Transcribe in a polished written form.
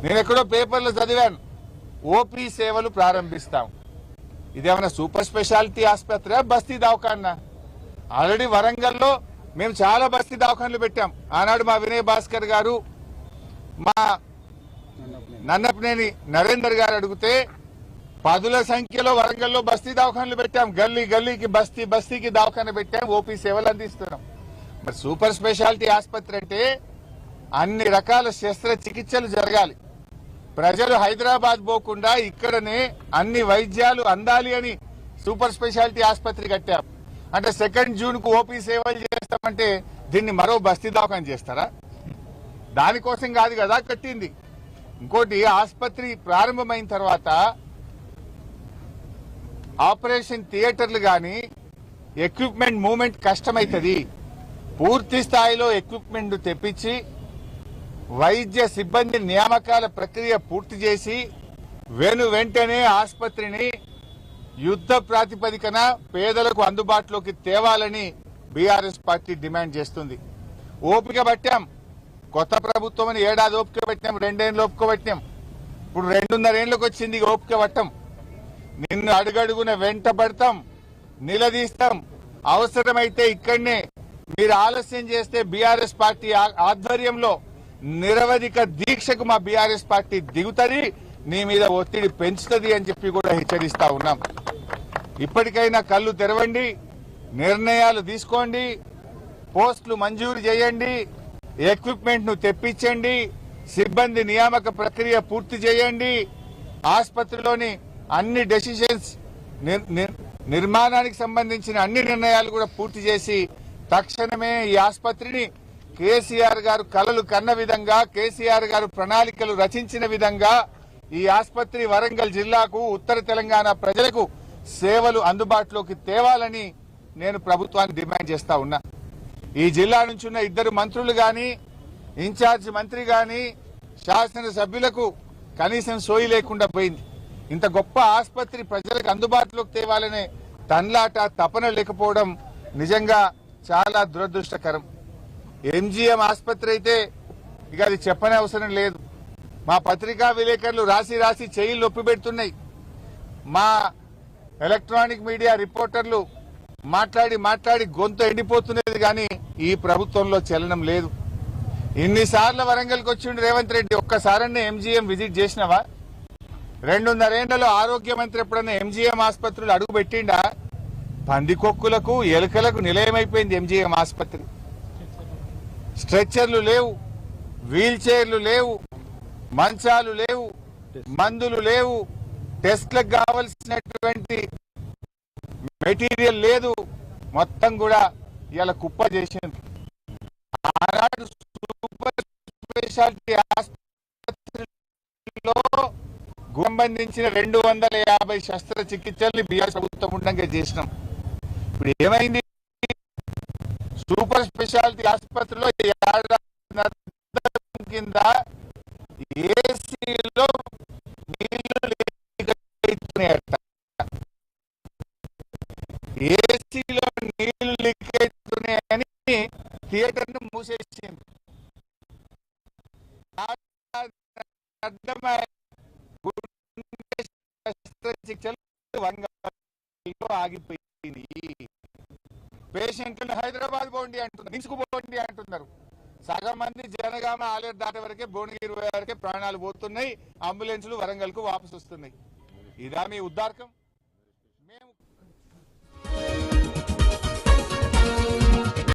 నేను ఎక్కడో పేపర్లో చదివాను, ఓపీ సేవలు ప్రారంభిస్తాం. ఇదేమన్నా సూపర్ స్పెషాలిటీ ఆసుపత్రి, బస్తీ దవాఖానా? ఆల్రెడీ వరంగల్లో మేము చాలా బస్తీ దవాఖాన్లు పెట్టాం. ఆనాడు మా వినయ్ భాస్కర్ గారు, మా నన్నపనేని నరేందర్ గారు అడిగితే పదుల సంఖ్యలో వరంగల్లో బస్తీ దవాఖాన్లు పెట్టాం. గల్లీ గల్లీకి బస్తీకి దవాఖాన పెట్టాం. ఓపీ సేవలు అందిస్తున్నాం. మరి సూపర్ స్పెషాలిటీ ఆసుపత్రి అంటే అన్ని రకాల శస్త్రచికిత్సలు జరగాలి. ప్రజలు హైదరాబాద్ పోకుండా ఇక్కడనే అన్ని వైద్యాలు అందాలి అని సూపర్ స్పెషాలిటీ ఆసుపత్రి కట్టాం. అంటే 2 జూన్కు ఓపీ సేవలు చేస్తామంటే దీన్ని మరో బస్తీ దవాఖాన చేస్తారా? దానికోసం కాదు కదా కట్టింది. ఇంకోటి, ఆసుపత్రి ప్రారంభమైన తర్వాత ఆపరేషన్ థియేటర్లు గాని ఎక్విప్మెంట్ మూవ్మెంట్ కష్టమైతుంది. పూర్తి స్థాయిలో ఎక్విప్మెంట్ తెప్పించి వైద్య సిబ్బంది నియామకాల ప్రక్రియ పూర్తి చేసి వెంటనే ఆసుపత్రిని యుద్ధ ప్రాతిపదికన పేదలకు అందుబాటులోకి తేవాలని బీఆర్ఎస్ పార్టీ డిమాండ్ చేస్తుంది. ఓపిక పట్టాం. కొత్త ప్రభుత్వం అని ఏడాది ఓపిక పట్టినాం, 2 ఏళ్ళు ఓపిక పట్టినాం. ఇప్పుడు 2.5 ఏళ్ళకి వచ్చింది ఓపిక పట్టం. నిన్ను అడుగడుగున వెంట పడతాం, నిలదీస్తాం. అవసరమైతే ఇక్కడనే మీరు ఆలస్యం చేస్తే బీఆర్ఎస్ పార్టీ ఆధ్వర్యంలో నిరవధిక దీక్షకు మా బీఆర్ఎస్ పార్టీ దిగుతుంది, నీ మీద ఒత్తిడి పెంచుతుంది అని చెప్పి కూడా హెచ్చరిస్తా ఉన్నాం. ఇప్పటికైనా కళ్ళు తెరవండి, నిర్ణయాలు తీసుకోండి, పోస్టులు మంజూరు చేయండి, ఎక్విప్మెంట్ ను తెప్పించండి, సిబ్బంది నియామక ప్రక్రియ పూర్తి చేయండి, ఆసుపత్రిలోని అన్ని డెసిషన్స్ నిర్మాణానికి సంబంధించిన అన్ని నిర్ణయాలు కూడా పూర్తి చేసి తక్షణమే ఈ ఆసుపత్రిని కేసీఆర్ గారు కలలు కన్న విధంగా, కేసీఆర్ గారు ప్రణాళికలు రచించిన విధంగా ఈ ఆసుపత్రి వరంగల్ జిల్లాకు, ఉత్తర తెలంగాణ ప్రజలకు సేవలు అందుబాటులోకి తేవాలని నేను ప్రభుత్వాన్ని డిమాండ్ చేస్తా ఉన్నా. ఈ జిల్లా నుంచి ఉన్న 2 మంత్రులు గాని, ఇన్ఛార్జ్ మంత్రి గాని, శాసనసభ్యులకు కనీసం సోయి లేకుండా పోయింది. ఇంత గొప్ప ఆసుపత్రి ప్రజలకు అందుబాటులోకి తేవాలనే తన్లాట, తపన లేకపోవడం నిజంగా చాలా దురదృష్టకరం. ఎంజీఎం ఆసుపత్రి అయితే ఇక అది చెప్పనే అవసరం లేదు. మా పత్రికా విలేకరులు రాసి చెయ్యి నొప్పి పెడుతున్నాయి. మా ఎలక్ట్రానిక్ మీడియా రిపోర్టర్లు మాట్లాడి గొంతు ఎండిపోతున్నది, కానీ ఈ ప్రభుత్వంలో చలనం లేదు. ఇన్నిసార్లు వరంగల్కి వచ్చిండు రేవంత్ రెడ్డి, ఒక్కసారన్నా ఎంజీఎం విజిట్ చేసినవా? 2.5 ఏళ్లలో ఆరోగ్య మంత్రి ఎప్పుడన్నా ఎంజీఎం ఆసుపత్రులు అడుగు పెట్టిండా? పందికొక్కులకు, ఎలుకలకు నిలయమైపోయింది ఎంజీఎం ఆసుపత్రి. స్ట్రెచ్చర్లు లేవు, వీల్ చైర్లు లేవు, మంచాలు లేవు, మందులు లేవు, టెస్ట్లకు కావలసినటువంటి మెటీరియల్ లేదు. మొత్తం కూడా ఇలా కుప్ప చేసింది. ఆనాడు సూపర్ స్పెషాలిటీ ఆసుపత్రిలో సంబంధించిన 250 శస్త్రచికిత్సల్ని బీఆర్ఎస్ ప్రభుత్వం ఉండగా చేసినాం. ఇప్పుడు ఏమైంది? సూపర్ స్పెషాలిటీ ఆసుపత్రిలో కింద ఏసీలో నీళ్లు లీక్ అవుతున్నాయట. ఏసీలో నీళ్లు లీక్ అవుతున్నాయని థియేటర్ ను మూసేసింది. శస్త్రచికిత్సలు వరంగల్లో ఆగిపోయింది. పేషెంట్లను హైదరాబాద్ పోండి అంటున్నారు, తీసుకుపోండి అంటున్నారు. సగం మంది జనగామ ఆలేరు దాటే వరకే, భువనగిరి వరకే ప్రాణాలు పోతున్నాయి. అంబులెన్సులు వరంగల్ కు వాపసు వస్తున్నాయి. ఇదా మీ ఉద్దారకం?